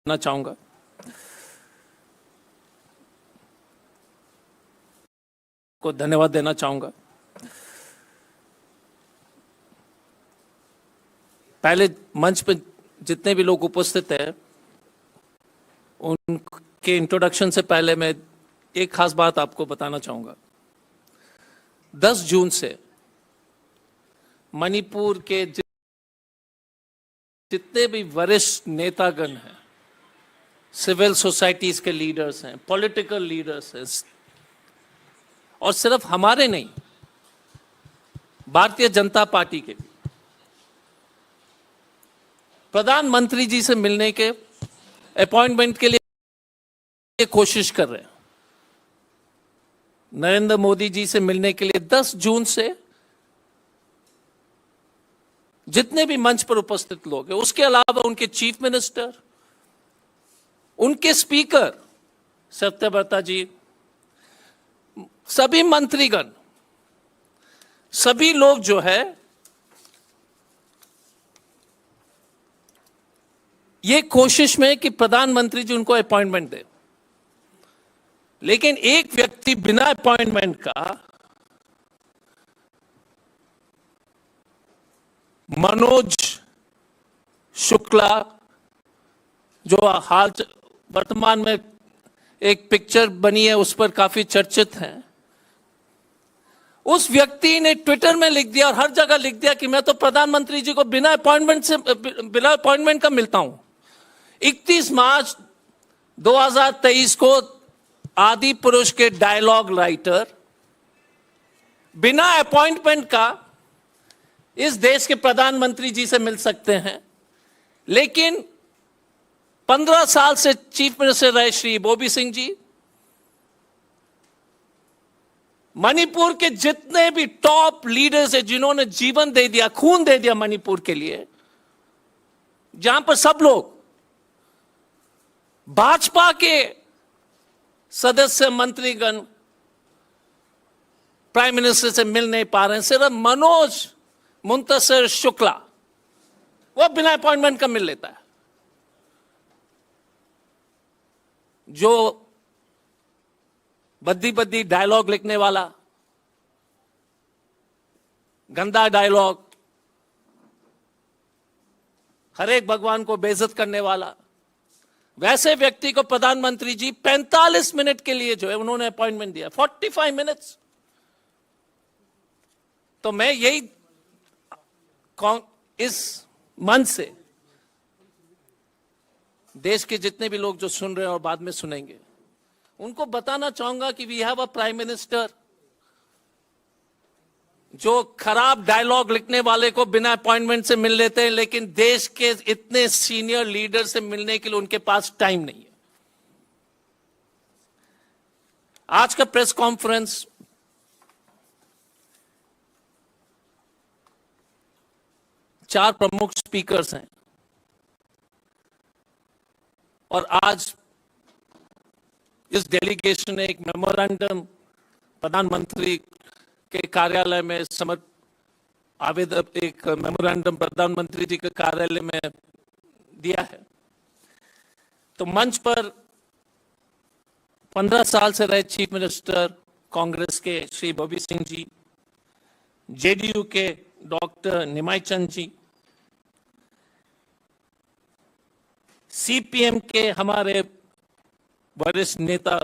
देना चाहूंगा। को धन्यवाद देना चाहूंगा। पहले मंच पे जितने भी लोग उपस्थित हैं उनके इंट्रोडक्शन से पहले मैं एक खास बात आपको बताना चाहूंगा। 10 जून से मणिपुर के जितने भी वरिष्ठ नेतागण हैं, सिविल सोसाइटीज के लीडर्स हैं, पॉलिटिकल लीडर्स हैं, और सिर्फ हमारे नहीं, भारतीय जनता पार्टी के प्रधानमंत्री जी से मिलने के अपॉइंटमेंट के लिए कोशिश कर रहे हैं। नरेंद्र मोदी जी से मिलने के लिए 10 जून से जितने भी मंच पर उपस्थित लोग हैं, उसके अलावा उनके चीफ मिनिस्टर, उनके स्पीकर सत्यव्रता जी, सभी मंत्रीगण, सभी लोग जो है ये कोशिश में कि प्रधानमंत्री जी उनको अपॉइंटमेंट दे। लेकिन एक व्यक्ति बिना अपॉइंटमेंट का, मनोज शुक्ला, जो हाल वर्तमान में एक पिक्चर बनी है उस पर काफी चर्चित है, उस व्यक्ति ने ट्विटर में लिख दिया और हर जगह लिख दिया कि मैं तो प्रधानमंत्री जी को बिना अपॉइंटमेंट का मिलता हूं। 31 मार्च 2023 को आदि पुरुष के डायलॉग राइटर बिना अपॉइंटमेंट का इस देश के प्रधानमंत्री जी से मिल सकते हैं, लेकिन 15 साल से चीफ मिनिस्टर रहे श्री बोबी सिंह जी, मणिपुर के जितने भी टॉप लीडर्स हैं जिन्होंने जीवन दे दिया, खून दे दिया मणिपुर के लिए, जहां पर सब लोग भाजपा के सदस्य मंत्रीगण प्राइम मिनिस्टर से मिल नहीं पा रहे हैं, सिर्फ मनोज मुंतशिर शुक्ला वो बिना अपॉइंटमेंट का मिल लेता है। जो बद्दी बद्दी डायलॉग लिखने वाला, गंदा डायलॉग, हर एक भगवान को बेइज्जत करने वाला, वैसे व्यक्ति को प्रधानमंत्री जी 45 मिनट के लिए जो है उन्होंने अपॉइंटमेंट दिया, 45 मिनट्स। तो मैं यही इस मंच से देश के जितने भी लोग जो सुन रहे हैं और बाद में सुनेंगे, उनको बताना चाहूंगा कि we have a prime minister जो खराब डायलॉग लिखने वाले को बिना अपॉइंटमेंट से मिल लेते हैं, लेकिन देश के इतने सीनियर लीडर से मिलने के लिए उनके पास टाइम नहीं है। आज का प्रेस कॉन्फ्रेंस चार प्रमुख स्पीकर्स हैं और आज इस डेलीगेशन ने एक मेमोरेंडम प्रधानमंत्री के कार्यालय में एक मेमोरेंडम प्रधानमंत्री जी के कार्यालय में दिया है। तो मंच पर 15 साल से रहे चीफ मिनिस्टर कांग्रेस के श्री बोबी सिंह जी, जेडीयू के डॉक्टर निमाई चंद जी, सीपीएम के हमारे वरिष्ठ नेता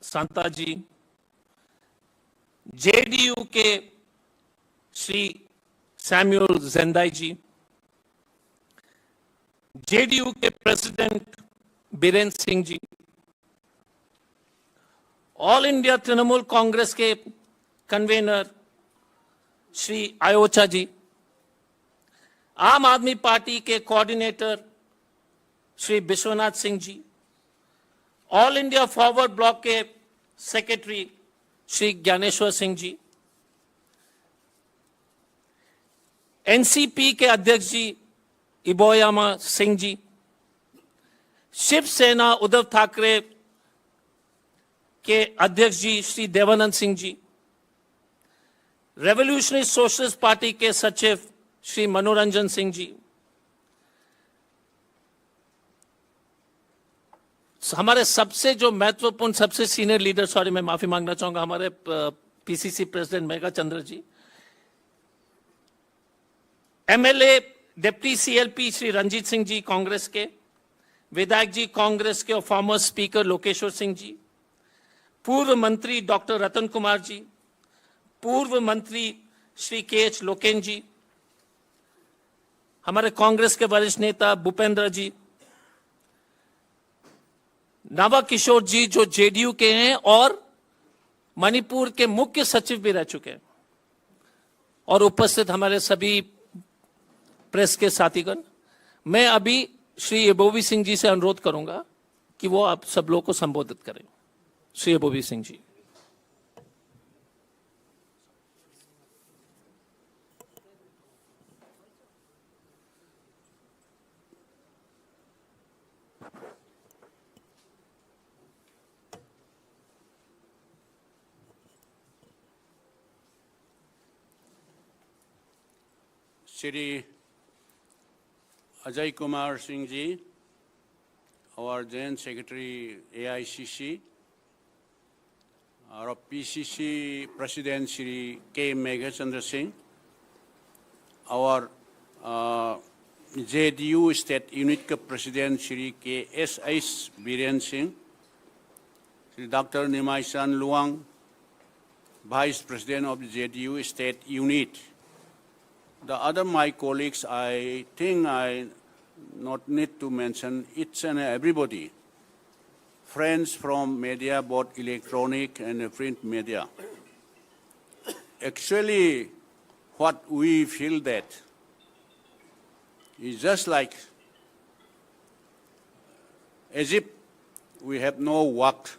सांता जी, जेडीयू के श्री सैमुअल जेंदाई जी, जेडीयू के president Birender Singh ji, all India Trinamool Congress के कन्वेनर श्री आयोचा जी, आम आदमी पार्टी के coordinator Shri Vishwanath Singh ji, all India forward block के सेक्रेटरी श्री ज्ञानेश्वर सिंह जी, एनसीपी के अध्यक्ष जी इबोयामा सिंह जी, शिवसेना उद्धव ठाकरे के अध्यक्ष जी Shri Devanand Singh ji, revolutionary socialist party के सचिव श्री मनोरंजन सिंह जी, हमारे सबसे जो महत्वपूर्ण, सबसे सीनियर लीडर, सॉरी मैं माफी मांगना चाहूंगा, हमारे PCC president Megha Chandra ji, MLA deputy CLP Shri Ranjit Singh ji Congress के, विधायक जी कांग्रेस के और फॉर्मर स्पीकर लोकेश्वर सिंह जी, पूर्व मंत्री डॉक्टर रतन कुमार जी, पूर्व मंत्री श्री के.एच. लोकेन जी, हमारे कांग्रेस के वरिष्ठ नेता भूपेंद्र जी, नवा किशोर जी जो जेडीयू के हैं और मणिपुर के मुख्य सचिव भी रह चुके हैं, और उपस्थित हमारे सभी प्रेस के साथीगण, मैं अभी श्री एबोवी सिंह जी से अनुरोध करूंगा कि वो आप सब लोगों को संबोधित करें। Shri एबोवी Singh ji. Shri Ajoy Kumar Singh ji, our Joint Secretary AICC, our PCC President Shri K. Megha Chandra Singh, our JDU State Unit President Shri K.S.S. Biren Singh, Shri Dr. Nimai San Luang, Vice President of the JDU State Unit. The other my colleagues, I think I not need to mention each and everybody. Friends from media, both electronic and print media. Actually, what we feel that is just like as if we have no work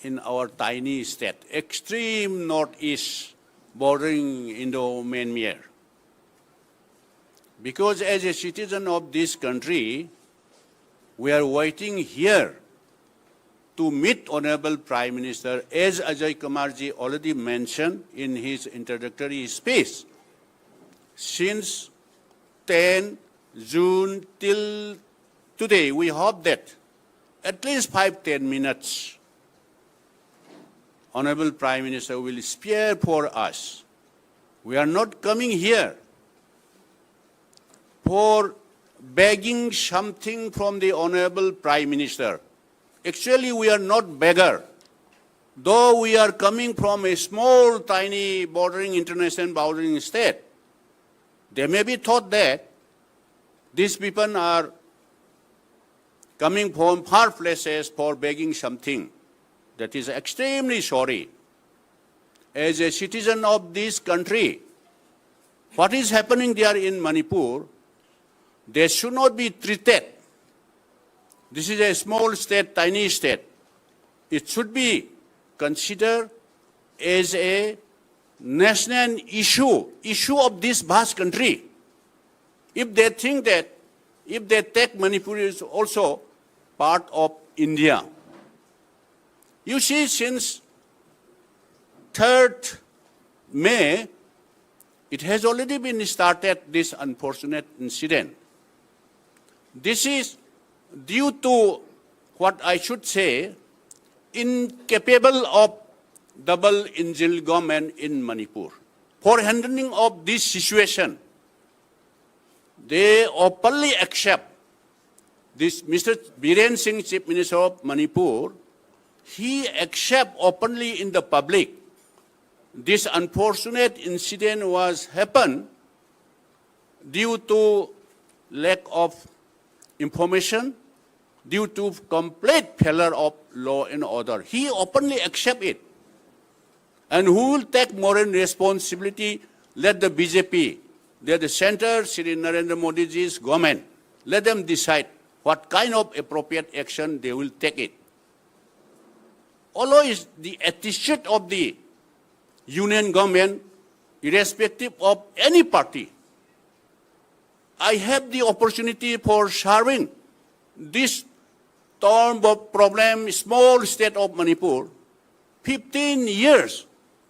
in our tiny state, extreme northeast bordering Indo-Myanmar. Because as a citizen of this country, we are waiting here to meet Honorable Prime Minister, as Ajoy Kumar ji already mentioned in his introductory speech. Since 10 June till today, we hope that at least 5-10 minutes, Honorable Prime Minister will spare for us. We are not coming here for begging something from the Honorable Prime Minister. Actually, we are not beggar. Though we are coming from a small, tiny, bordering, international bordering state, they may be thought that these people are coming from far places for begging something. That is extremely sorry. As a citizen of this country, what is happening there in Manipur, they should not be treated. This is a small state, tiny state. It should be considered as a national issue of this vast country. If they think that, if they take Manipur is also part of India. You see, since 3rd May, it has already been started, this unfortunate incident. This is due to what I should say, incapable of double engine government in Manipur. For handling of this situation, they openly accept this Mr. Biren Singh, Chief Minister of Manipur, he accept openly in the public this unfortunate incident was happened due to lack of information, due to complete failure of law and order. He openly accept it. And who will take moral responsibility? Let the BJP, let the center, Shri Narendra Modi ji's government, let them decide what kind of appropriate action they will take it. Although it's the attitude of the union government, irrespective of any party, I have the opportunity for serving this term of problem, small state of Manipur, 15 years.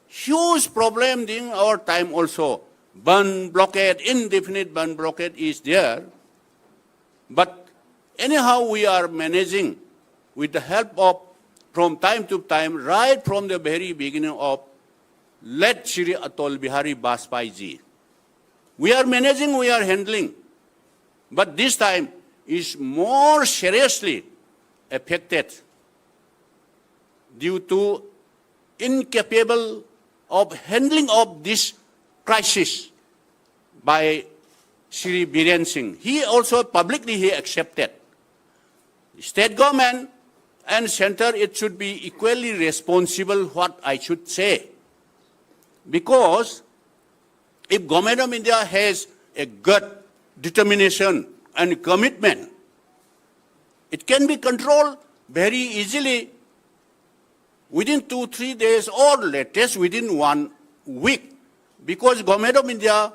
Huge problem in our time also. Burn blockade, indefinite burn blockade is there. But anyhow, we are managing with the help of, from time to time, right from the very beginning of late Shri Atal Bihari Vajpayee ji. We are managing, we are handling, but this time is more seriously affected due to incapable of handling of this crisis by Shri Biren Singh. He also publicly he accepted. State government and center, it should be equally responsible, what I should say. Because if Government of India has a good determination and commitment, it can be controlled very easily within 2-3 days or latest within 1 week. Because Government of India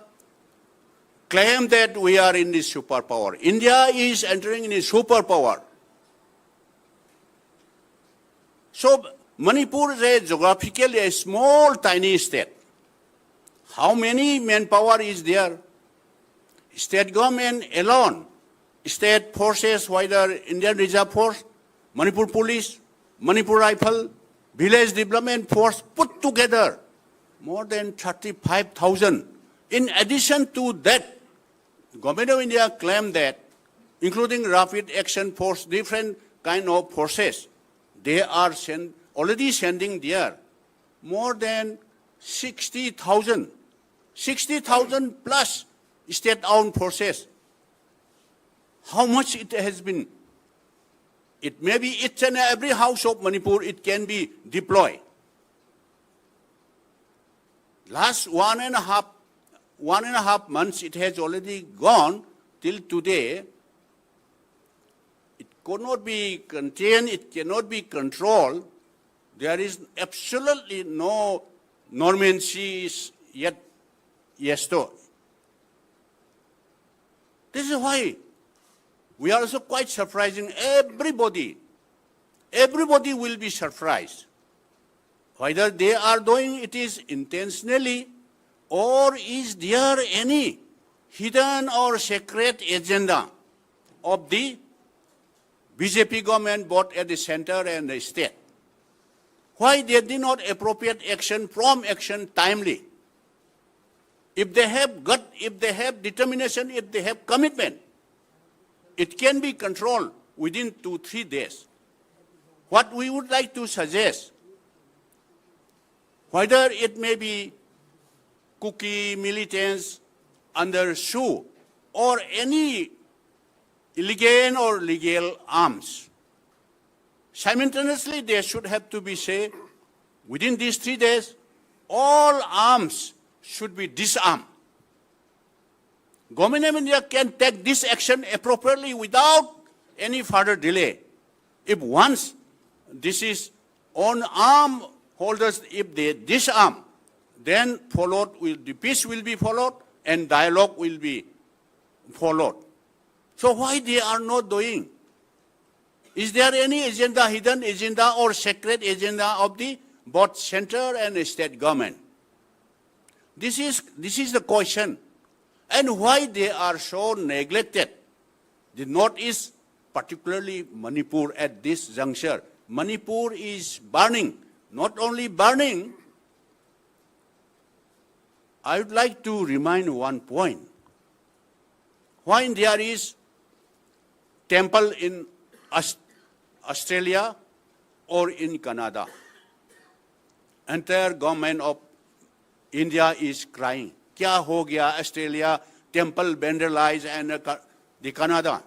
claim that we are in this superpower. India is entering in a superpower. So Manipur is a geographically a small, tiny state. How many manpower is there? State government alone, state forces, whether Indian Reserve Force, Manipur Police, Manipur Rifle, Village Development Force, put together more than 35,000. In addition to that, Government of India claimed that, including Rapid Action Force, different kind of forces, they are already sending there more than 60,000 plus state-owned forces. How much it has been? It may be each and every house of Manipur, it can be deployed. Last one and a half months, it has already gone till today. It could not be contained, it cannot be controlled. There is absolutely no normalcy yet. Yes, though. This is why we are also quite surprising everybody. Everybody will be surprised. Whether they are doing it is intentionally or is there any hidden or secret agenda of the BJP government both at the center and the state. Why they did not appropriate action, prompt action timely? If they have gut, if they have determination, if they have commitment, it can be controlled within 2-3 days. What we would like to suggest, whether it may be Kuki militants under SHU or any illegal or legal arms, simultaneously there should have to be say, within these 3 days, all arms should be disarmed. Government of India can take this action appropriately without any further delay. If once this is on arm holders, if they disarm, then followed will the peace will be followed and dialogue will be followed. So why they are not doing? Is there any agenda, hidden agenda or secret agenda of the both center and state government? This is the question. And why they are so neglected? The Northeast, particularly Manipur at this juncture. Manipur is burning. Not only burning, I would like to remind one point. When there is temple in Australia or in Canada, entire government of India is crying. Kya ho gaya Australia, temple vandalized and the Canada.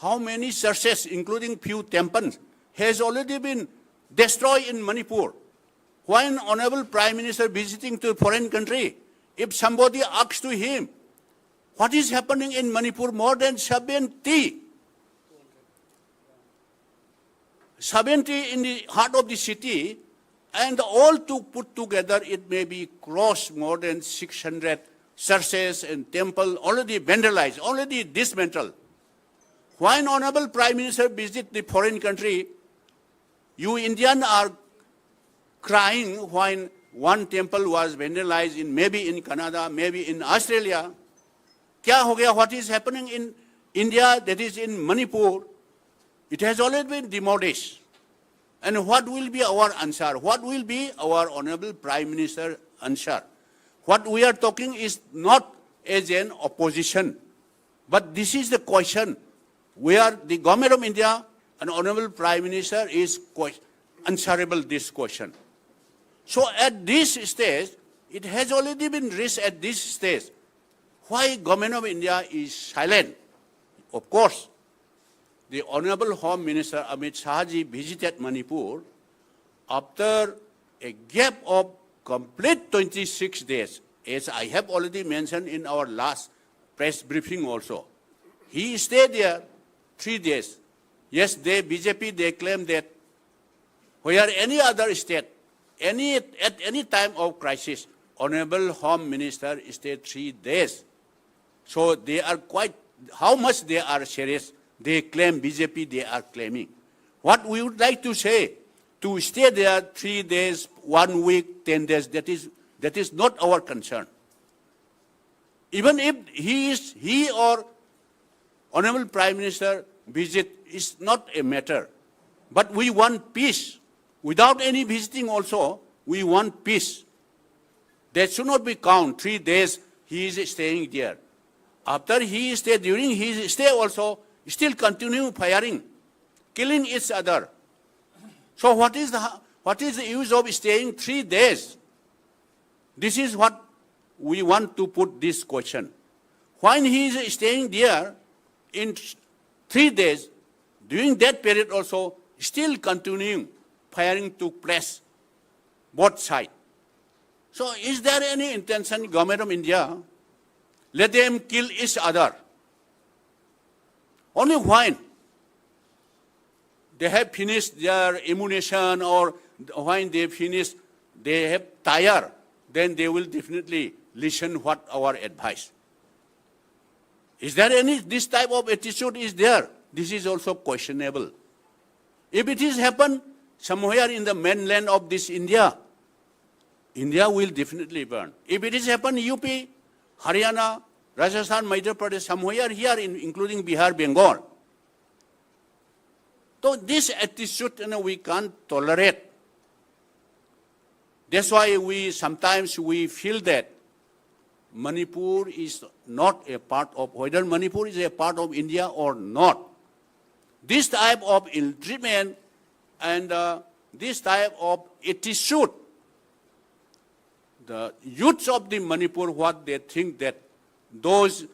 How many churches, including few temples, has already been destroyed in Manipur? When Honorable Prime Minister visiting to a foreign country, if somebody asks to him, what is happening in Manipur, more than 70 in the heart of the city, and all to put together, it may be cross more than 600 churches and temples already vandalized, already dismantled. When Honorable Prime Minister visit the foreign country, you Indians are crying when one temple was vandalized in maybe in Canada, maybe in Australia. Kya ho gaya? What is happening in India, that is in Manipur? It has already been demolished. And what will be our answer? What will be our Honorable Prime Minister answer? What we are talking is not as an opposition, but this is the question where the Government of India and Honorable Prime Minister is answerable this question. So at this stage, it has already been raised at this stage. Why Government of India is silent? Of course, the Honorable Home Minister Amit Shahji visited Manipur after a gap of complete 26 days, as I have already mentioned in our last press briefing also. He stayed there 3 days. Yes, BJP, they claim that where any other state, at any time of crisis, Honorable Home Minister stayed 3 days. So they are quite, how much they are serious, they claim, BJP, they are claiming. What we would like to say, to stay there 3 days, 1 week, 10 days, that is not our concern. Even if he or Honorable Prime Minister visit is not a matter. But we want peace. Without any visiting also, we want peace. That should not be count 3 days he is staying there. After he stayed, during his stay also, still continue firing, killing each other. So what is the use of staying 3 days? This is what we want to put this question. When he is staying there in 3 days, during that period also, still continuing firing took place, both sides. So is there any intention, Government of India, let them kill each other? Only when they have finished their ammunition or when they finish, they have tired, then they will definitely listen what our advice. Is there any, this type of attitude is there? This is also questionable. If it is happened somewhere in the mainland of this India, India will definitely burn. If it is happened UP, Haryana, Rajasthan, Madhya Pradesh, somewhere here, including Bihar, Bengal. So this attitude, we can't tolerate. That's why sometimes we feel that Manipur is not a part of, whether Manipur is a part of India or not. This type of ill treatment and this type of attitude, the youths of the Manipur, what they think that those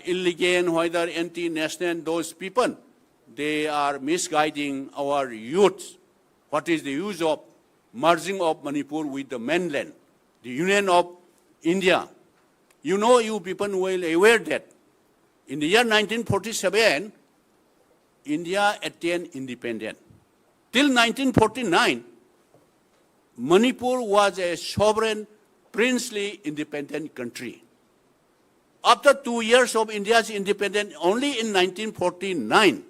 illegal, whether anti-national, those people, they are misguiding our youths. What is the use of merging of Manipur with the mainland, the Union of India? You know, you people will aware that in the year 1947, India attained independence. Till 1949, Manipur was a sovereign, princely, independent country. After 2 years of India's independence, only in 1949,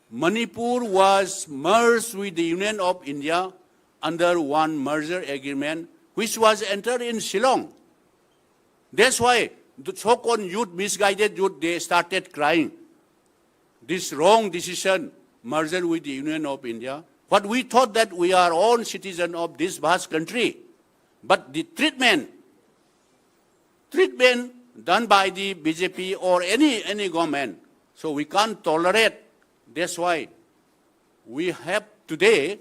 Manipur was merged with the Union of India under one merger agreement, which was entered in Shillong. That's why the so-called youth, misguided youth, they started crying. This wrong decision, merger with the Union of India. What we thought that we are all citizens of this vast country. But the treatment done by the BJP or any government, so we can't tolerate. That's why today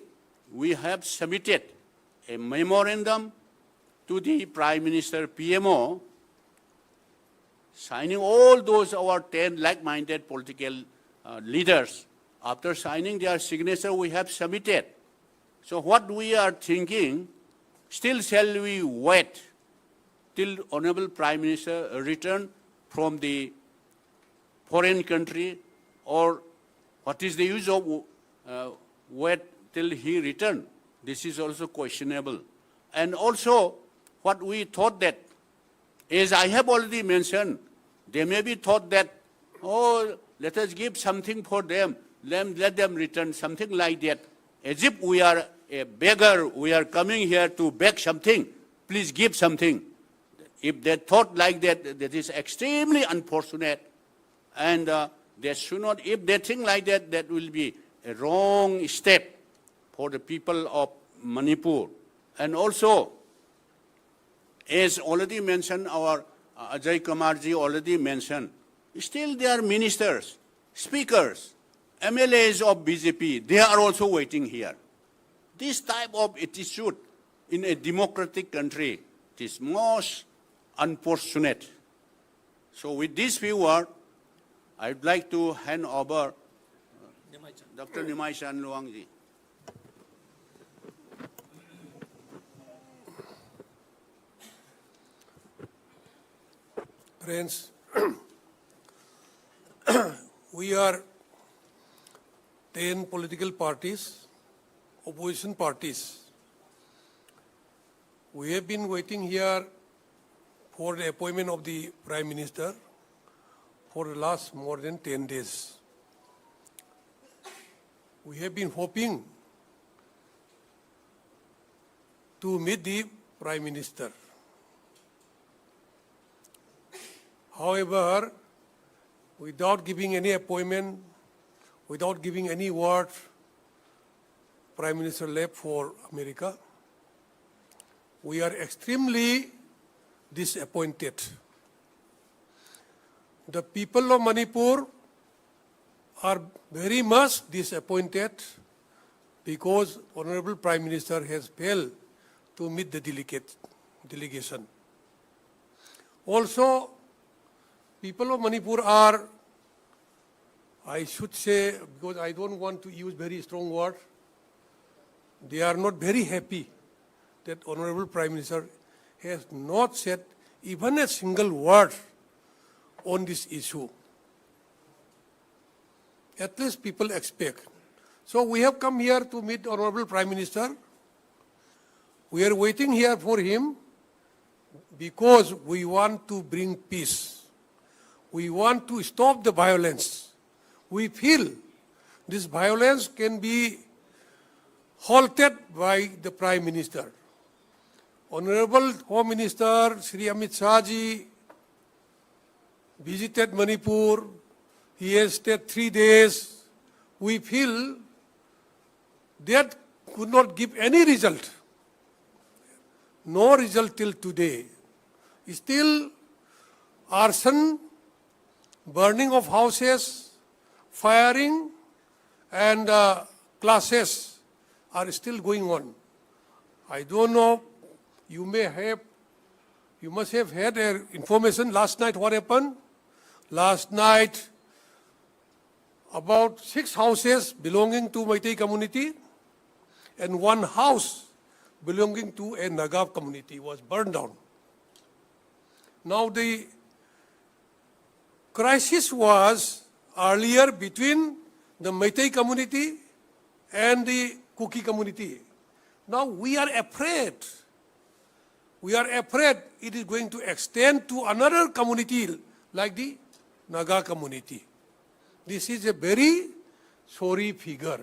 we have submitted a memorandum to the Prime Minister PMO, signing all those our 10 like-minded political leaders. After signing their signature, we have submitted. So what we are thinking, still shall we wait till Honorable Prime Minister return from the foreign country, or what is the use of wait till he return? This is also questionable. And also, what we thought that, as I have already mentioned, they may be thought that, oh, let us give something for them, let them return, something like that. As if we are a beggar, we are coming here to beg something, please give something. If they thought like that, that is extremely unfortunate. And they should not, if they think like that, that will be a wrong step for the people of Manipur. And also, as already mentioned, our Ajoy Kumar ji already mentioned, still there are ministers, speakers, MLAs of BJP, they are also waiting here. This type of attitude in a democratic country is most unfortunate. So with this few words, I'd like to hand over Dr. Nimai Chan Luang ji. Friends, we are 10 political parties, opposition parties. We have been waiting here for the appointment of the Prime Minister for the last more than 10 days. We have been hoping to meet the Prime Minister. However, without giving any appointment, without giving any word, Prime Minister left for America. We are extremely disappointed. The people of Manipur are very much disappointed because Honorable Prime Minister has failed to meet the delegation. Also, people of Manipur are, I should say, because I don't want to use very strong words, they are not very happy that Honorable Prime Minister has not said even a single word on this issue. At least people expect. So we have come here to meet Honorable Prime Minister. We are waiting here for him because we want to bring peace. We want to stop the violence. We feel this violence can be halted by the Prime Minister. Honorable Home Minister Shri Amit Shah ji visited Manipur. He has stayed 3 days. We feel that could not give any result. No result till today. Still, arson, burning of houses, firing, and classes are still going on. I don't know, you must have had information last night what happened. Last night, about 6 houses belonging to Meitei community and 1 house belonging to a Nagav community was burned down. Now the crisis was earlier between the Meitei community and the Kuki community. Now we are afraid. We are afraid it is going to extend to another community like the Naga community. This is a very sorry figure.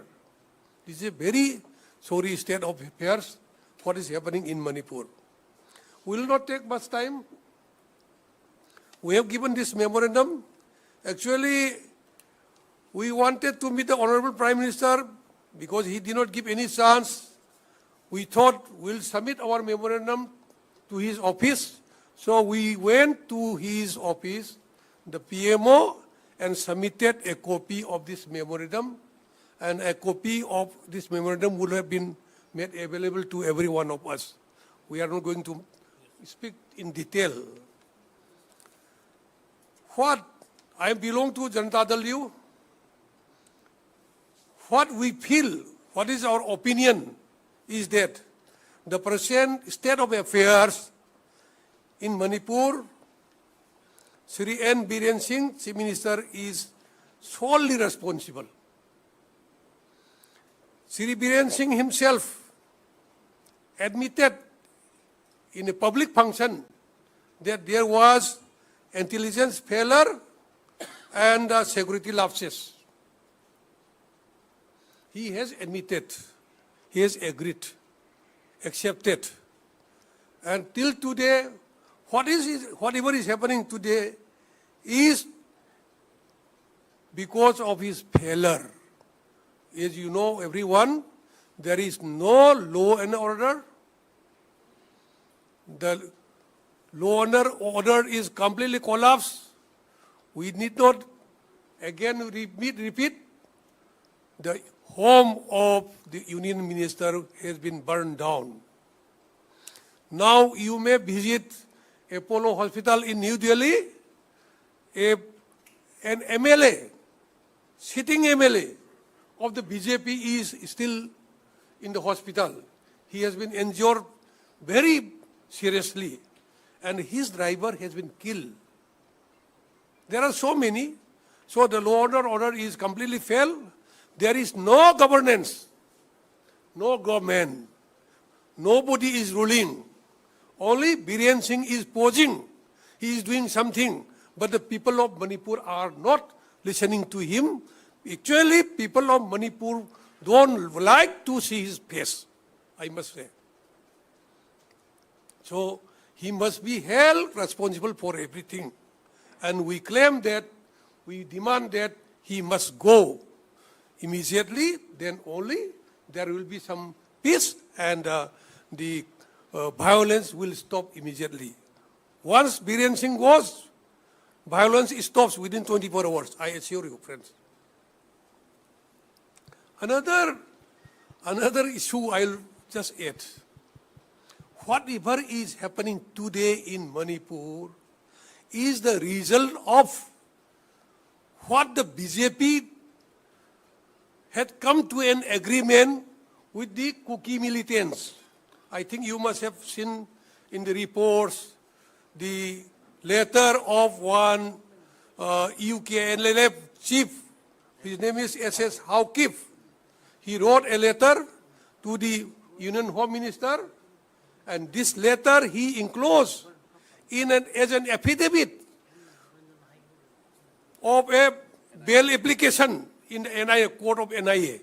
This is a very sorry state of affairs, what is happening in Manipur. We will not take much time. We have given this memorandum. Actually, we wanted to meet the Honorable Prime Minister because he did not give any chance. We thought we'll submit our memorandum to his office. So we went to his office, the PMO, and submitted a copy of this memorandum. And a copy of this memorandum would have been made available to every one of us. We are not going to speak in detail. What I belong to Janata Dal U. What we feel, what is our opinion, is that the present state of affairs in Manipur, Sri N. Biren Singh, Chief Minister, is solely responsible. Sri Biren Singh himself admitted in a public function that there was intelligence failure and security lapses. He has admitted, he has agreed, accepted. And till today, whatever is happening today is because of his failure as you know, everyone, there is no law and order. The law and order is completely collapsed. We need not again repeat. The home of the union minister has been burned down. Now you may visit Apollo Hospital in New Delhi. An MLA, sitting MLA of the BJP is still in the hospital. He has been injured very seriously, and his driver has been killed. There are so many. So the law and order is completely failed. There is no governance, no government. Nobody is ruling. Only Biren Singh is posing. He is doing something. But the people of Manipur are not listening to him. Actually, people of Manipur don't like to see his face, I must say. So he must be held responsible for everything. And we claim that, we demand that he must go immediately, then only there will be some peace and the violence will stop immediately. Once Biren Singh goes, violence stops within 24 hours, I assure you, friends. Another issue I'll just add. Whatever is happening today in Manipur is the result of what the BJP had come to an agreement with the Kuki militants. I think you must have seen in the reports the letter of one UKNLF chief. His name is SS Haukif. He wrote a letter to the Union Home Minister, and this letter he enclosed as an affidavit of a bail application in the NIA, court of NIA.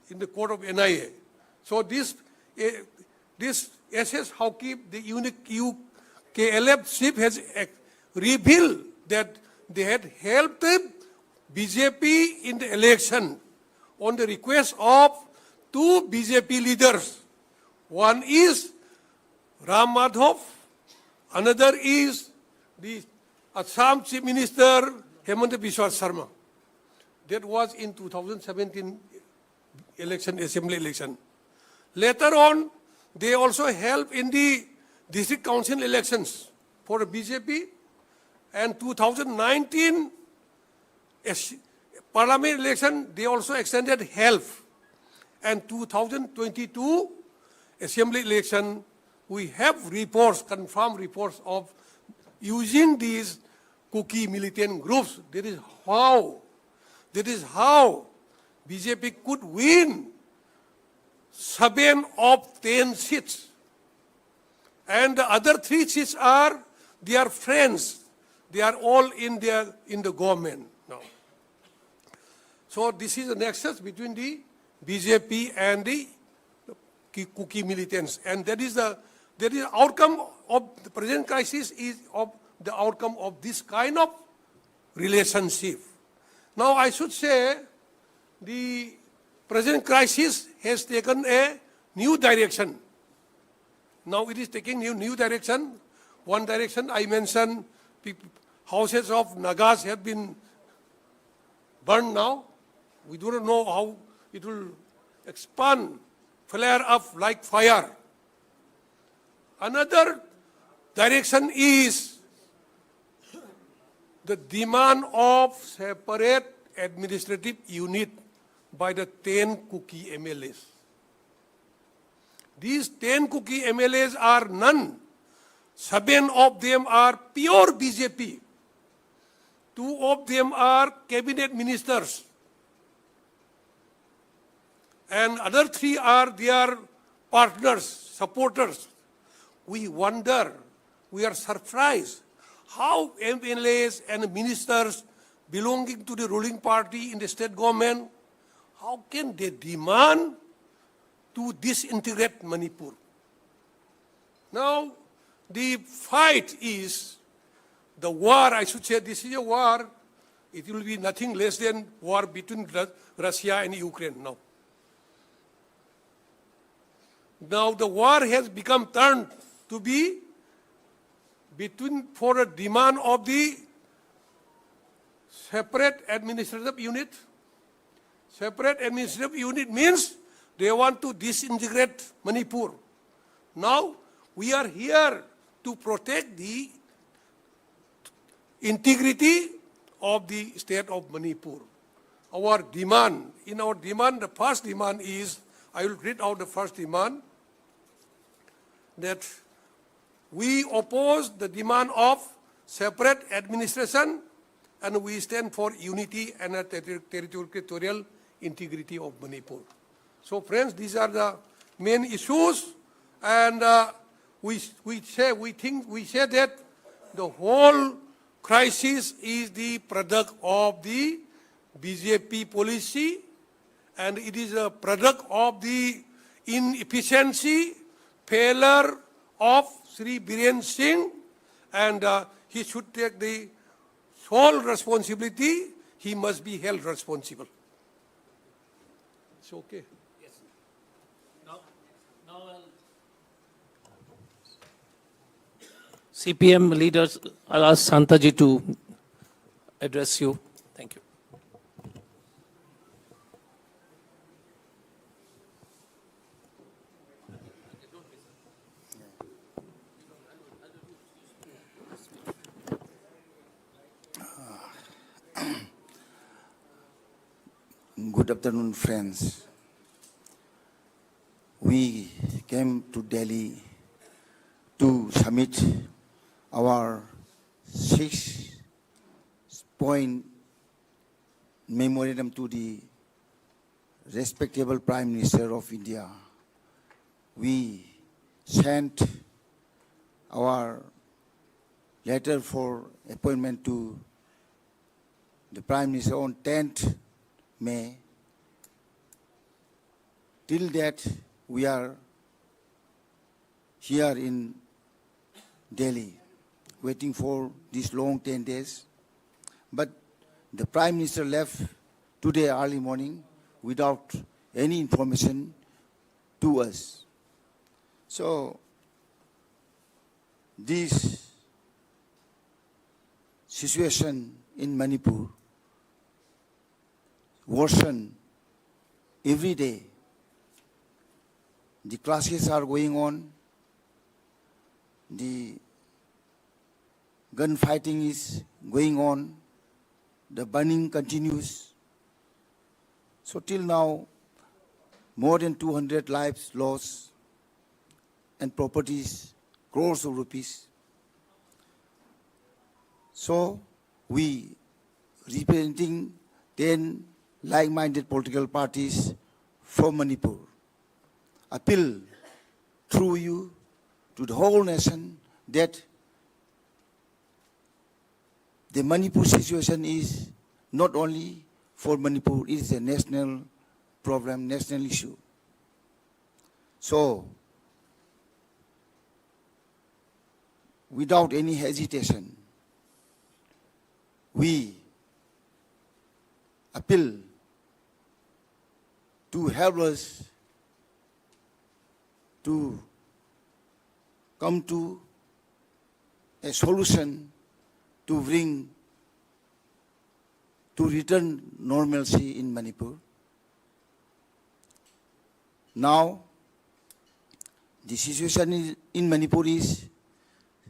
In the court of NIA. So this SS Haukif, the UKLF chief, has revealed that they had helped the BJP in the election on the request of two BJP leaders. One is Ram Madhav, another is the Assam Chief Minister Hemant Biswa Sharma. That was in 2017 election, assembly election. Later on, they also helped in the district council elections for the BJP, and 2019 parliament election, they also extended help. And 2022 assembly election, we have reports, confirmed reports of using these Kuki militant groups. That is how BJP could win 7 of 10 seats. And the other 3 seats are their friends. They are all in the government now. So this is the nexus between the BJP and the Kuki militants. And that is the outcome of the present crisis, is of the outcome of this kind of relationship. Now I should say the present crisis has taken a new direction. Now it is taking new direction. One direction I mentioned, houses of Nagas have been burned now. We do not know how it will expand, flare up like fire. Another direction is the demand of separate administrative unit by the 10 Kuki MLAs. These 10 Kuki MLAs are none. 7 of them are pure BJP. 2 of them are cabinet ministers. And other 3 are their partners, supporters. We wonder, we are surprised how MLAs and ministers belonging to the ruling party in the state government, how can they demand to disintegrate Manipur? Now, the fight is the war, I should say, this is a war it will be nothing less than war between Russia and Ukraine now. Now the war has become turned to be for a demand of the separate administrative unit. Separate administrative unit means they want to disintegrate Manipur. Now we are here to protect the integrity of the state of Manipur. Our demand, the first demand is, I will read out the first demand, that we oppose the demand of separate administration and we stand for unity and territorial integrity of Manipur. So friends, these are the main issues, and we say that the whole crisis is the product of the BJP policy, and it is a product of the inefficiency, failure of Sri Biren Singh, and he should take the sole responsibility. He must be held responsible. It's okay. CPM leaders, I'll ask Santaji to address you. Thank you. Good afternoon, friends. We came to Delhi to submit our 6-point memorandum to the respectable Prime Minister of India. We sent our letter for appointment to the Prime Minister on 10th May. Till that, we are here in Delhi, waiting for these long 10 days. But the Prime Minister left today early morning without any information to us. So, this situation in Manipur worsen every day. The clashes are going on. The gunfighting is going on. The burning continues. So till now, more than 200 lives lost and properties, crores of rupees. So we, representing 10 like-minded political parties from Manipur, appeal through you to the whole nation that the Manipur situation is not only for Manipur, it is a national problem, national issue. So, without any hesitation, we appeal to help us to come to a solution to return normalcy in Manipur. Now, the situation in Manipur is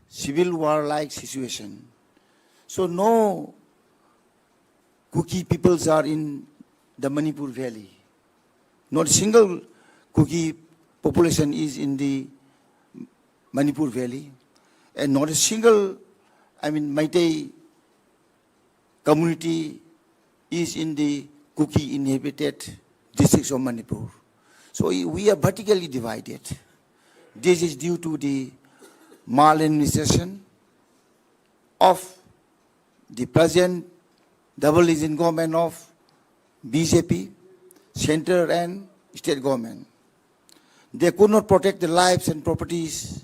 civil war-like situation. So no Kuki peoples are in the Manipur Valley. Not a single Kuki population is in the Manipur Valley, and not a single, Meitei community is in the Kuki inhabited districts of Manipur. So we are vertically divided. This is due to the maladministration of the present double-engine government of BJP, center and state government. They could not protect the lives and properties.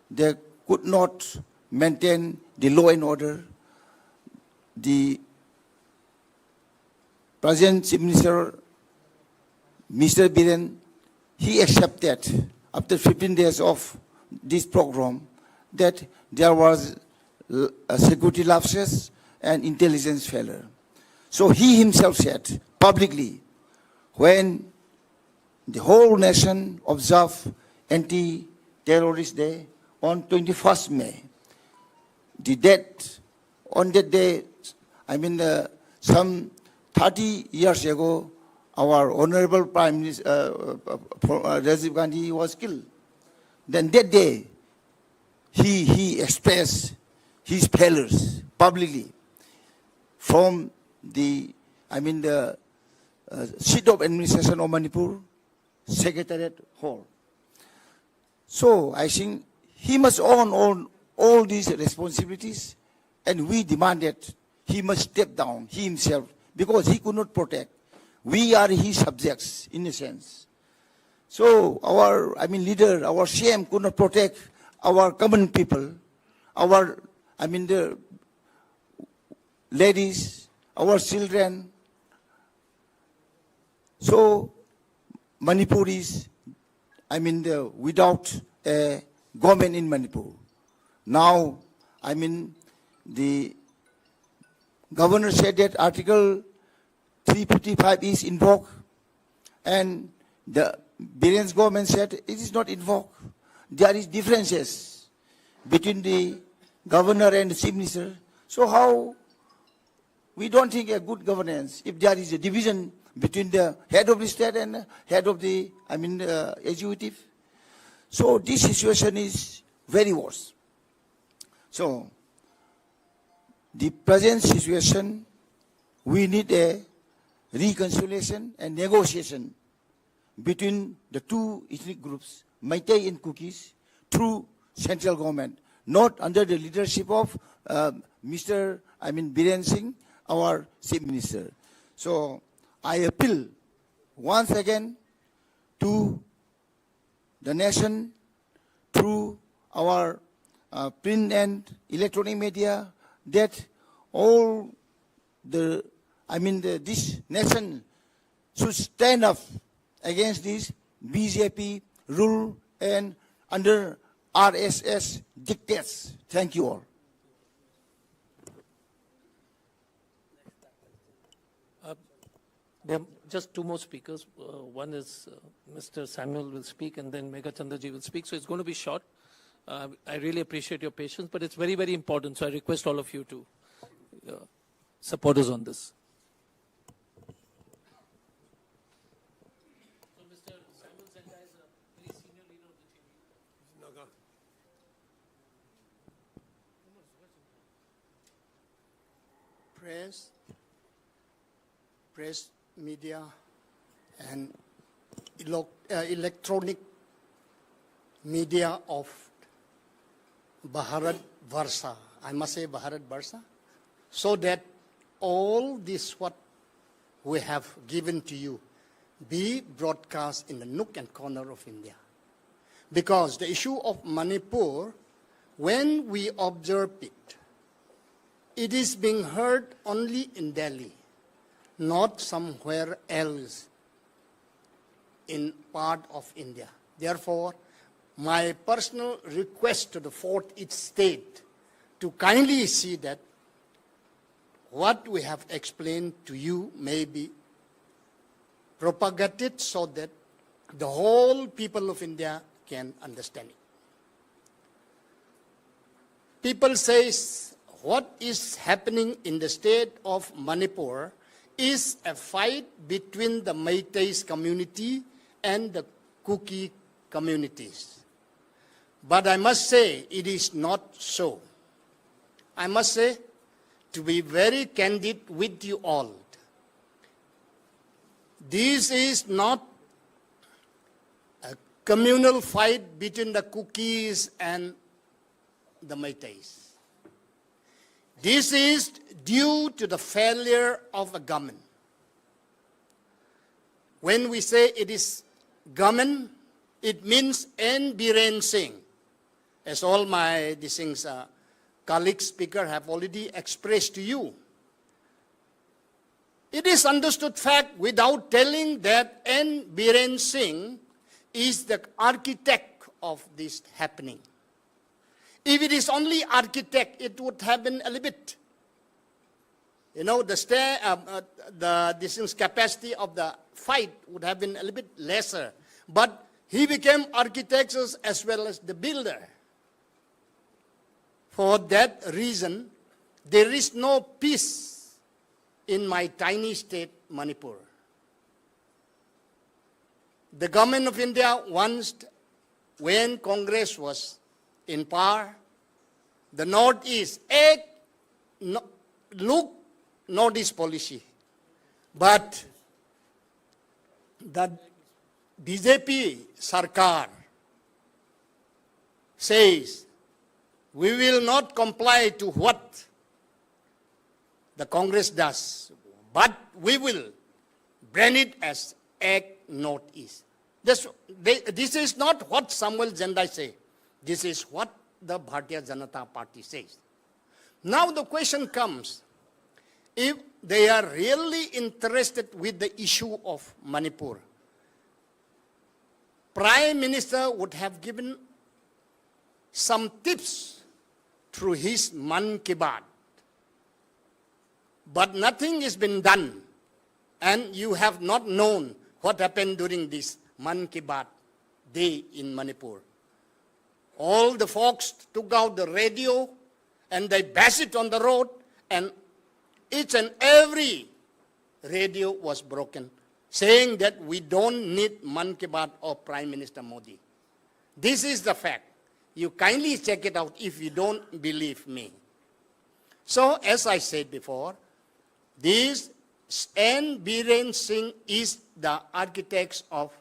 They could not maintain the law and order. The President Chief Minister, Mr. Biren, he accepted after 15 days of this program that there was security lapses and intelligence failure. So he himself said publicly, when the whole nation observed Anti-Terrorist Day on 21st May, the date, on that day, some 30 years ago, our Honorable Prime Minister, Rajiv Gandhi was killed. Then that day, he expressed his failures publicly from the seat of administration of Manipur, Secretariat Hall. So I think he must own all these responsibilities, and we demanded he must step down, he himself, because he could not protect. We are his subjects, in a sense. So our leader, our CM could not protect our common people, the ladies, our children. So Manipur is, without a government in Manipur. Now, the governor said that Article 355 is invoked, and the Biren's government said it is not invoked. There is differences between the governor and the chief minister. So how we don't think a good governance if there is a division between the head of the state and head of the executive. So this situation is very worse. So the present situation, we need a reconciliation and negotiation between the two ethnic groups, Meitei and Kukis, through central government, not under the leadership of Mr. Biren Singh, our chief minister. So I appeal once again to the nation through our print and electronic media that all this nation should stand up against this BJP rule and under RSS dictates. Thank you all. There are just two more speakers. One is Mr. Samuel will speak, and then Megha Chandraji will speak. So it's going to be short. I really appreciate your patience, but it's very, very important. So I request all of you to support us on this. So Mr. Samuel Zenda is a very senior leader of the team. Press, media, and electronic media of Bharat Varsha. I must say Bharat Varsha, so that all this what we have given to you be broadcast in the nook and corner of India. Because the issue of Manipur, when we observe it, it is being heard only in Delhi, not somewhere else in part of India. Therefore, my personal request to the fourth state to kindly see that what we have explained to you may be propagated so that the whole people of India can understand it. People say what is happening in the state of Manipur is a fight between the Meitei community and the Kuki communities. But I must say it is not so. I must say, to be very candid with you all, this is not a communal fight between the Kukis and the Meiteis. This is due to the failure of a government. When we say it is government, it means N. Biren Singh, as all my distinguished, colleagues, speakers have already expressed to you. It is understood fact without telling that N. Biren Singh is the architect of this happening. If it is only architect, it would have been a little bit. You know, the capacity of the fight would have been a little bit lesser. But he became architect as well as the builder. For that reason, there is no peace in my tiny state, Manipur. The government of India once, when Congress was in power, the Northeast, look Northeast policy. But the BJP Sarkar says, we will not comply to what the Congress does, but we will brand it as Act Northeast. This is not what Samuel Jandai say. This is what the Bharatiya Janata Party says. Now the question comes, if they are really interested with the issue of Manipur, Prime Minister would have given some tips through his Man Ki Baat. But nothing has been done, and you have not known what happened during this Man Ki Baat day in Manipur. All the folks took out the radio and they bashed it on the road, and each and every radio was broken, saying that we don't need Man Ki Baat of Prime Minister Modi. This is the fact. You kindly check it out if you don't believe me. So, as I said before, this N. Biren Singh is the architect of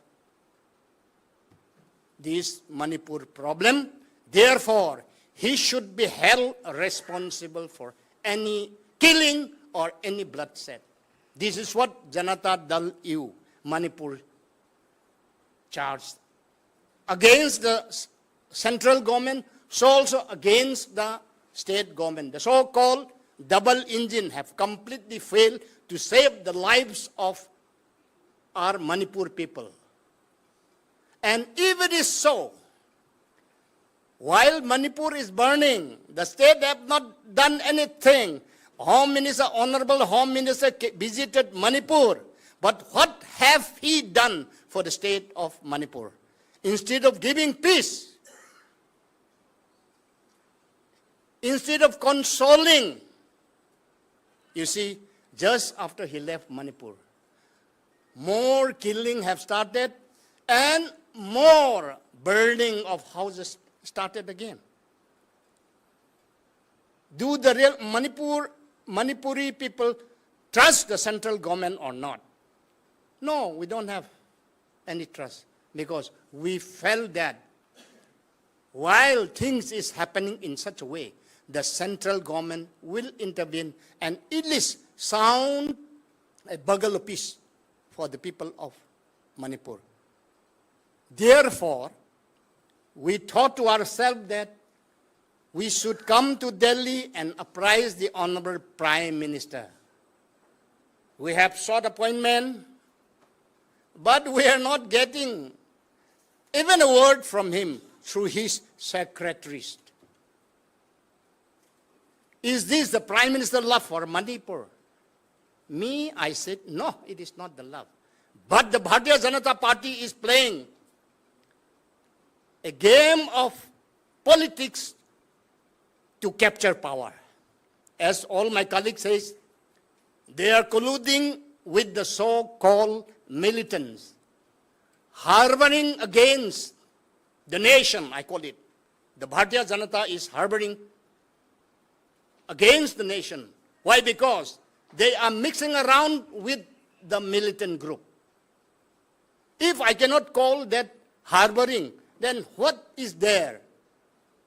this Manipur problem. Therefore, he should be held responsible for any killing or any bloodshed. This is what Janata Dal U, Manipur, charged against the central government, so also against the state government. The so-called double engine have completely failed to save the lives of our Manipur people. And if it is so, while Manipur is burning, the state have not done anything. Home Minister, Honorable Home Minister visited Manipur. But what have he done for the state of Manipur? Instead of giving peace, instead of consoling, you see, just after he left Manipur, more killing have started and more burning of houses started again. Do the real Manipuri people trust the central government or not? No, we don't have any trust, because we felt that while things is happening in such a way, the central government will intervene and at least sound a bugle of peace for the people of Manipur. Therefore, we thought to ourselves that we should come to Delhi and apprise the Honorable Prime Minister. We have sought appointment, but we are not getting even a word from him through his secretaries. Is this the Prime Minister's love for Manipur? Me, I said, no, it is not the love. But the Bharatiya Janata Party is playing a game of politics to capture power. As all my colleagues say, they are colluding with the so-called militants, harboring against the nation, I call it. The Bharatiya Janata is harboring against the nation. Why? Because they are mixing around with the militant group. If I cannot call that harboring, then what is there?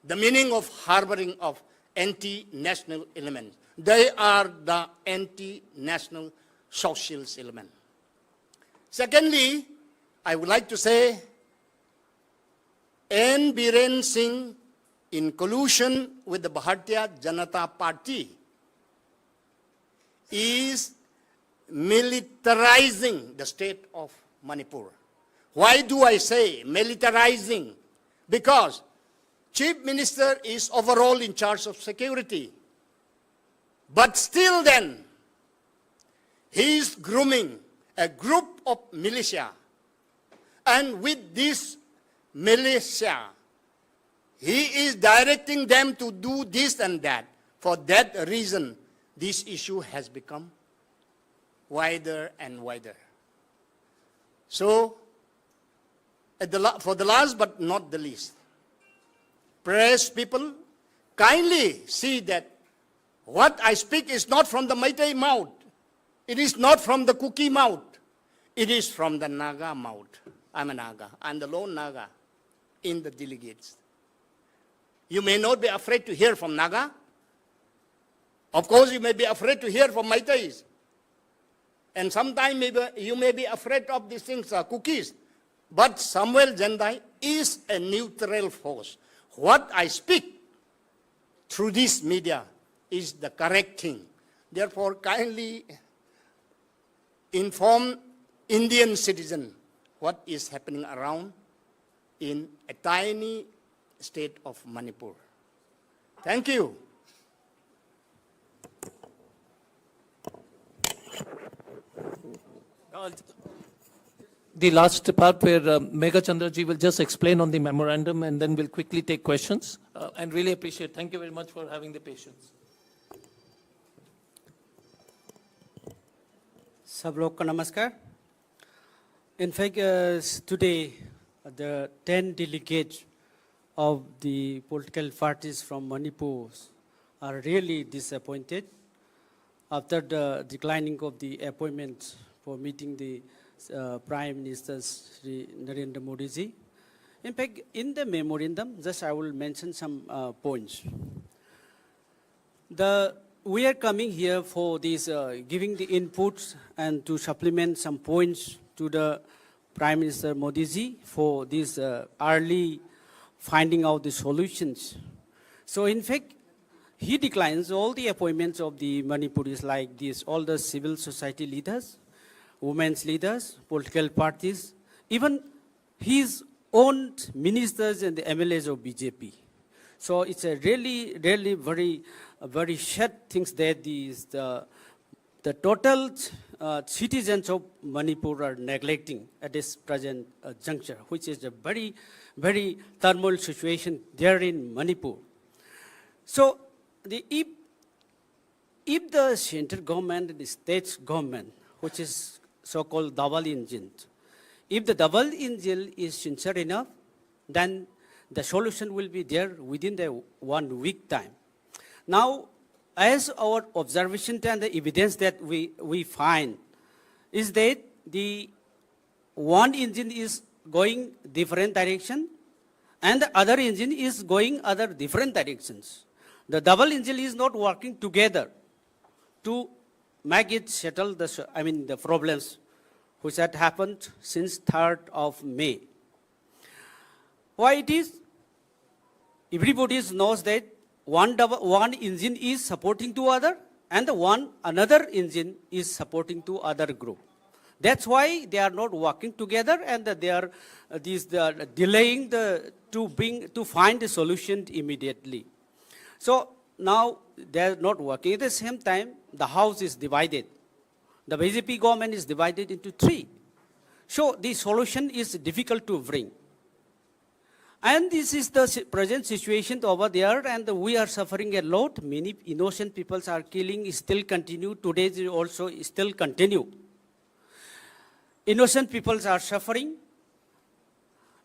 The meaning of harboring of anti-national elements. They are the anti-national socialist element. Secondly, I would like to say, N. Biren Singh, in collusion with the Bharatiya Janata Party, is militarizing the state of Manipur. Why do I say militarizing? Because Chief Minister is overall in charge of security. But still then, he is grooming a group of militia. And with this militia, he is directing them to do this and that. For that reason, this issue has become wider and wider. So, for the last but not the least, press people, kindly see that what I speak is not from the Meitei mouth. It is not from the Kuki mouth. It is from the Naga mouth. I'm a Naga. I'm the lone Naga in the delegates. You may not be afraid to hear from Naga. Of course, you may be afraid to hear from Meiteis. And sometimes you may be afraid of these things, Kukis. But Samuel Jendai is a neutral force. What I speak through this media is the correct thing. Therefore, kindly inform Indian citizen what is happening around in a tiny state of Manipur. Thank you. The last part where Megha Chandraji will just explain on the memorandum and then we'll quickly take questions. And really appreciate. Thank you very much for having the patience. सब लोग को नमस्कार. In fact, today the 10 delegates of the political parties from Manipur are really disappointed after the declining of the appointment for meeting the Prime Minister Shri Narendra Modi ji. In fact, in the memorandum, just I will mention some points. We are coming here for this, giving the inputs and to supplement some points to the Prime Minister Modi ji for this early finding out the solutions. So in fact, he declines all the appointments of the Manipuris like this, all the civil society leaders, women's leaders, political parties, even his own ministers and the MLAs of BJP. So it's a really very sad things that the total citizens of Manipur are neglecting at this present juncture, which is a very turmoil situation there in Manipur. So if the central government and the state government, which is so-called double engine, if the double engine is sincere enough, then the solution will be there within the 1 week time. Now, as our observation and the evidence that we find is that the one engine is going different direction and the other engine is going other different directions. The double engine is not working together to make it settle the problems which had happened since 3rd of May. Why it is? Everybody knows that one engine is supporting to other and another engine is supporting to other group. That's why they are not working together and they are delaying to find a solution immediately. So now they are not working. At the same time, the house is divided. The BJP government is divided into 3. So the solution is difficult to bring. And this is the present situation over there, and we are suffering a lot. Many innocent people are killing, still continue. Today also still continue. Innocent people are suffering.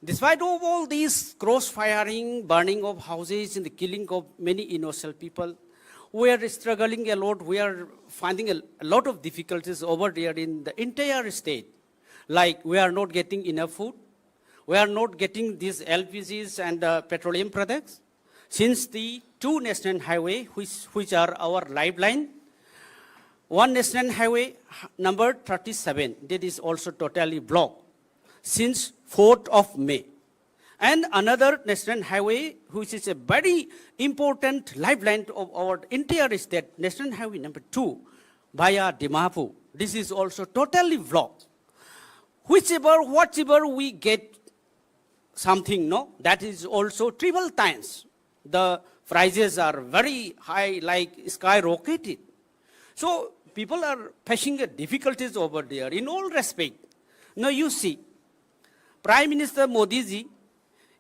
Despite of all these cross-firing, burning of houses, and the killing of many innocent people, we are struggling a lot. We are finding a lot of difficulties over there in the entire state. Like we are not getting enough food. We are not getting these LPGs and petroleum products. Since the 2 national highway, which are our lifeline, one national highway, number 37, that is also totally blocked since 4th of May. And another national highway, which is a very important lifeline of our entire state, national highway number 2, via Dimapur, This is also totally blocked. Whatever we get something, no, that is also triple times. The prices are very high, like skyrocketed. So people are facing difficulties over there in all respect. Now you see, Prime Minister Modi ji,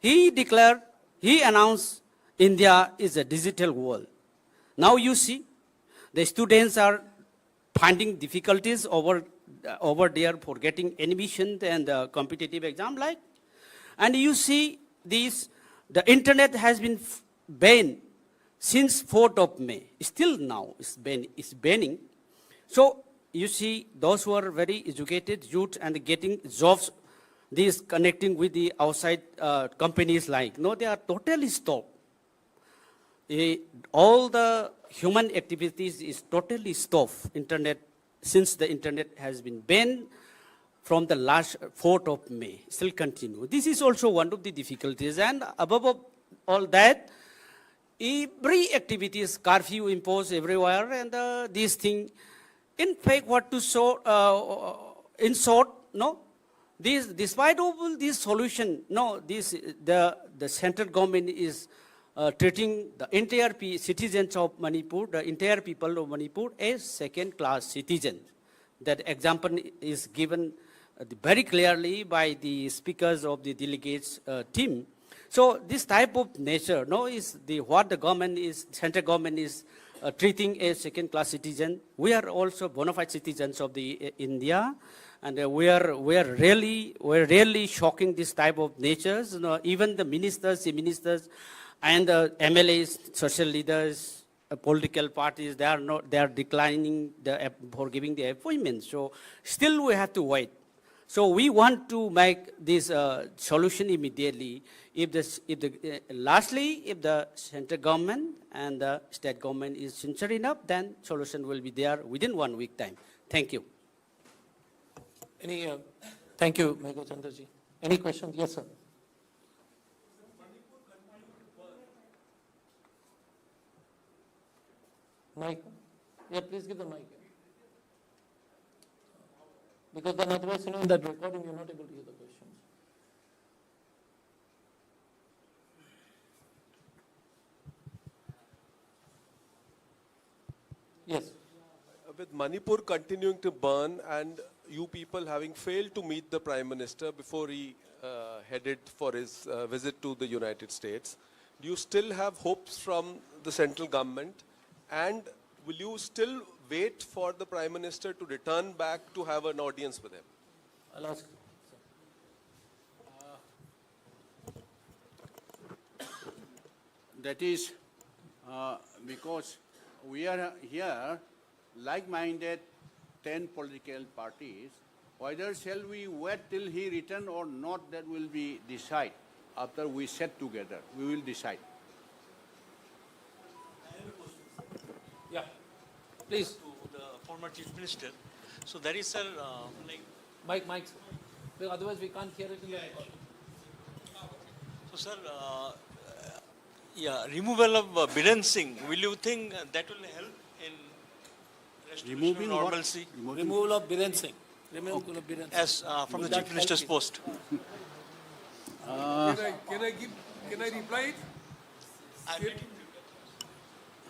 he announced India is a digital world. Now you see, the students are finding difficulties over there for getting admission and competitive exam like. And you see this, the internet has been banned since 4th of May. Still now it's banning. So you see those who are very educated youth and getting jobs, these connecting with the outside companies like, no, they are totally stopped. All the human activities is totally stopped. Internet, since the internet has been banned from the last 4th of May, still continue. This is also one of the difficulties. And above all that, every activity is curfew imposed everywhere, and this thing, in fact, what to show, in short, no, this, despite all this solution, no, this, the central government is treating the entire citizens of Manipur, the entire people of Manipur as second-class citizens. That example is given very clearly by the speakers of the delegates team. So this type of nature, no, is what the government is, central government is treating as second-class citizen. We are also bona fide citizens of the India, and we are really shocking this type of natures. You know, even the ministers, and MLAs, social leaders, political parties, they are declining for giving the appointments. So still we have to wait. So we want to make this solution immediately. Lastly, if the central government and the state government is sincere enough, then solution will be there within 1 week time. Thank you. Thank you, Megha Chandraji. Any questions? Yes, sir. Mic. Yeah, please give the mic. Because then otherwise, in that recording, you're not able to hear the questions. Yes. With Manipur continuing to burn and you people having failed to meet the Prime Minister before he headed for his visit to the United States, do you still have hopes from the central government? And will you still wait for the Prime Minister to return back to have an audience with him? I'll ask. That is because we are here like-minded 10 political parties. Whether shall we wait till he return or not, that will be decide. After we sit together, we will decide. Yeah, please. To the former Chief Minister. So there is, sir, like... Mike, because otherwise we can't hear it in the recording. So, sir, removal of Biren Singh, will you think that will help in restoration Removing of what? normalcy? Removal of Biren Singh. Removal of Biren Singh. As from the Chief Minister's post. Can I reply it? I'm waiting.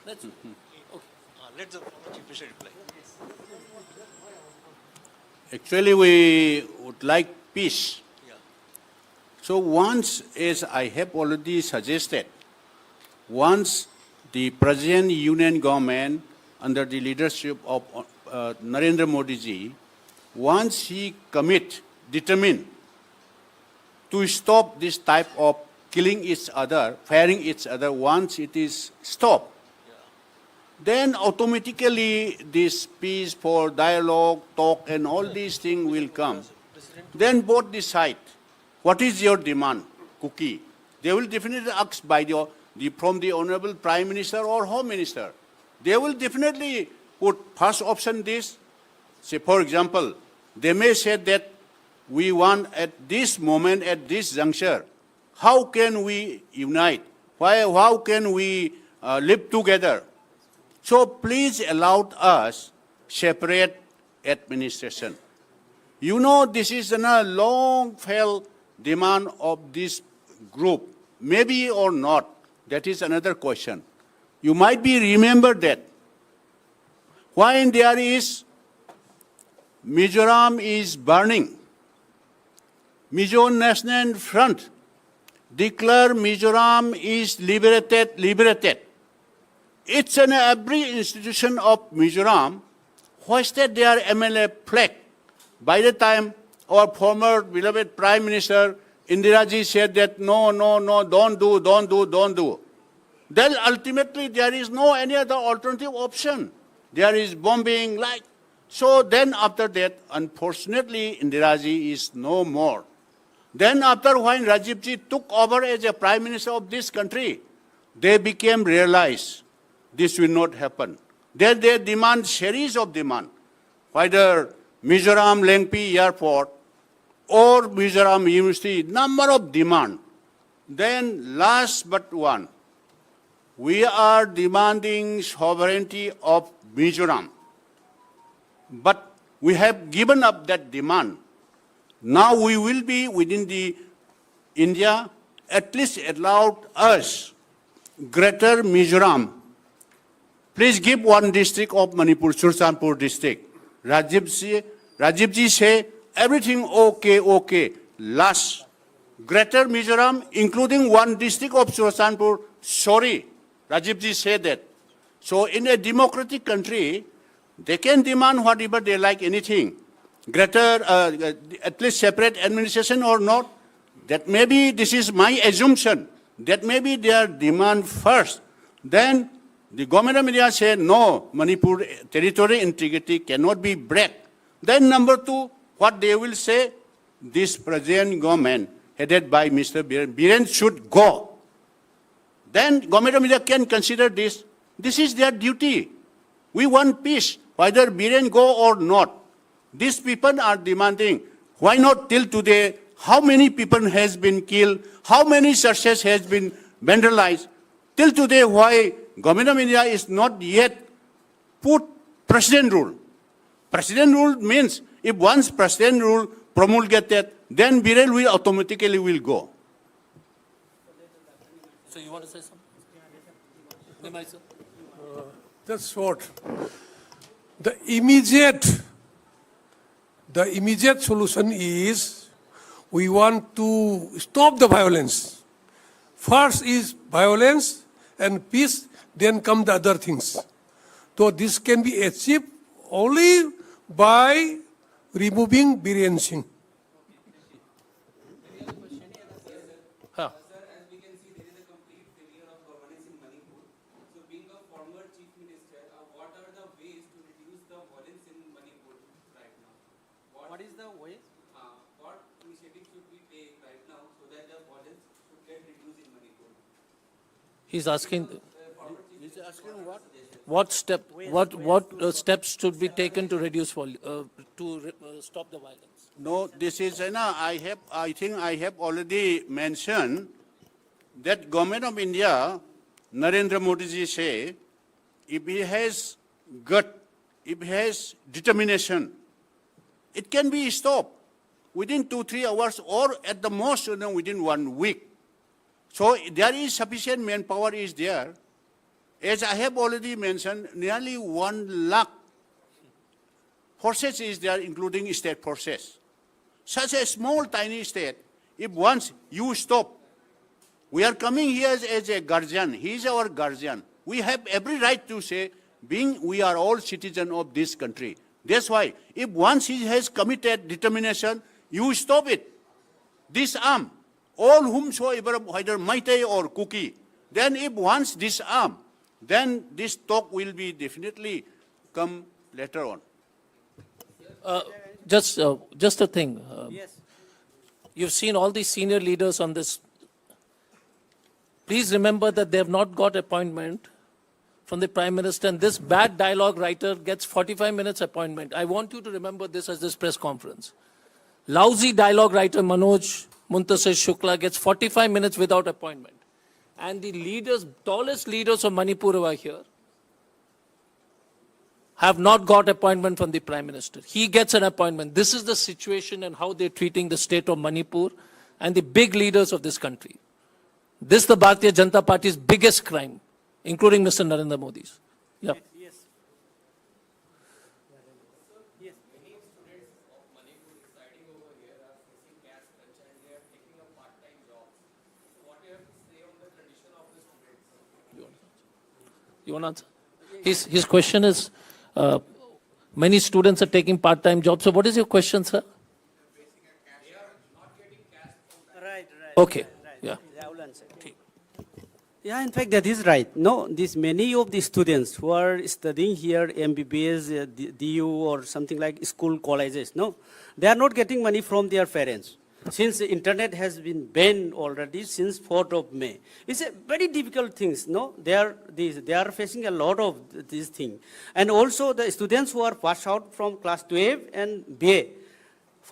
That's okay. Let the former Chief Minister reply. Actually, we would like peace. Yeah. So once, as I have already suggested, once the present union government under the leadership of Narendra Modi ji, once he determined to stop this type of killing each other, firing each other, once it is stopped, then automatically this peace for dialogue, talk, and all these things will come. Then both decide, what is your demand, Cookie? They will definitely ask by from the Honorable Prime Minister or Home Minister. They will definitely put first option this. Say, for example, they may say that we want at this moment, at this juncture, how can we unite? How can we live together? So please allow us separate administration. You know, this is a long-felt demand of this group. Maybe or not, that is another question. You might be remember that when there is Mizoram is burning, Mizo National Front declare Mizoram is liberated. It's in every institution of Mizoram hoisted their MLA flag. By the time our former beloved Prime Minister Indiraji said that no, don't do. Then ultimately there is no any other alternative option. There is bombing like. So then after that, unfortunately, Indiraji is no more. Then after when Rajivji took over as a Prime Minister of this country, they became realized this will not happen. Then they demand series of demand, whether Mizoram Lengpi Airport or Mizoram University, number of demand. Then last but one, we are demanding sovereignty of Mizoram. But we have given up that demand. Now we will be within the India, at least allowed us, Greater Mizoram. Please give one district of Manipur, Churachandpur district. Rajivji say, everything okay. Last, Greater Mizoram, including one district of Churachandpur, sorry, Rajivji said that. So in a democratic country, they can demand whatever they like, anything. Greater, at least separate administration or not. That maybe, this is my assumption, that maybe their demand first. Then the government of India said, no, Manipur territorial integrity cannot be break. Then number two, what they will say, this present government headed by Mr. Biren should go. Then government of India can consider this. This is their duty. We want peace, whether Biren go or not. These people are demanding, why not till today, how many people has been killed, how many churches has been vandalized. Till today, why government of India is not yet put president rule. President rule means, if once president rule promulgated, then Biren will automatically will go. So you want to say something? Nimai sir? Just short. The immediate solution is we want to stop the violence. First is violence and peace, then come the other things. So this can be achieved only by removing Biren Singh. Huh. As we can see, there is a complete failure of governance in Manipur. So being a former chief minister, what are the ways to reduce the violence in Manipur right now? What is the way? What initiative should we take right now so that the violence should get reduced in Manipur? He's asking, He's asking what? what steps should be taken to reduce stop the violence? No, this is, I think I have already mentioned that government of India, Narendra Modi ji say, if he has gut, if he has determination, it can be stopped within 2-3 hours or at the most, within 1 week. So there is sufficient manpower is there. As I have already mentioned, nearly 1 lakh forces is there, including state forces. Such a small, tiny state, if once you stop, we are coming here as a guardian. He is our guardian. We have every right to say, being we are all citizens of this country. That's why, if once he has committed determination, you stop it. Disarm all whomsoever, whether Meitei or Kuki. Then if once disarm, then this talk will be definitely come later on. Just a thing. Yes. You've seen all these senior leaders on this. Please remember that they have not got appointment from the Prime Minister, and this bad dialogue writer gets 45 minutes appointment. I want you to remember this as this press conference. Lousy dialogue writer Manoj Muntasir Shukla gets 45 minutes without appointment. And the leaders, tallest leaders of Manipur are here. have not got appointment from the Prime Minister. He gets an appointment. This is the situation and how they're treating the state of Manipur and the big leaders of this country. This is the Bharatiya Janata Party's biggest crime, including Mr. Narendra Modi's. Yeah. You want to answer? His question is, many students are taking part-time jobs. So what is your question, sir? Right. Okay. Yeah. I will answer. Yeah, in fact, that is right. No, many of the students who are studying here, MBBS, DU, or something like school colleges, no, they are not getting money from their parents. Since the internet has been banned already since 4th of May. It's a very difficult things, no? They are facing a lot of these things. And also the students who are passed out from class 12 and BA,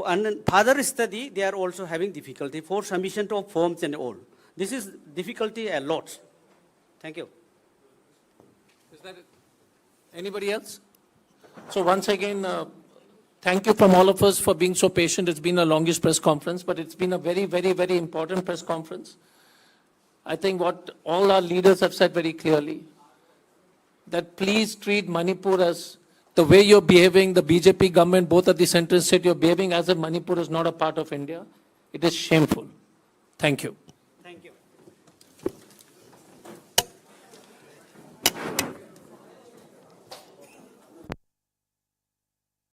and further study, they are also having difficulty for submission of forms and all. This is difficulty a lot. Thank you. Is that it? Anybody else? So once again, thank you from all of us for being so patient. It's been a longish press conference, but it's been a very, very, very important press conference. I think what all our leaders have said very clearly, that please treat Manipur as the way you're behaving, the BJP government, both at the center and state, you're behaving as if Manipur is not a part of India. It is shameful. Thank you.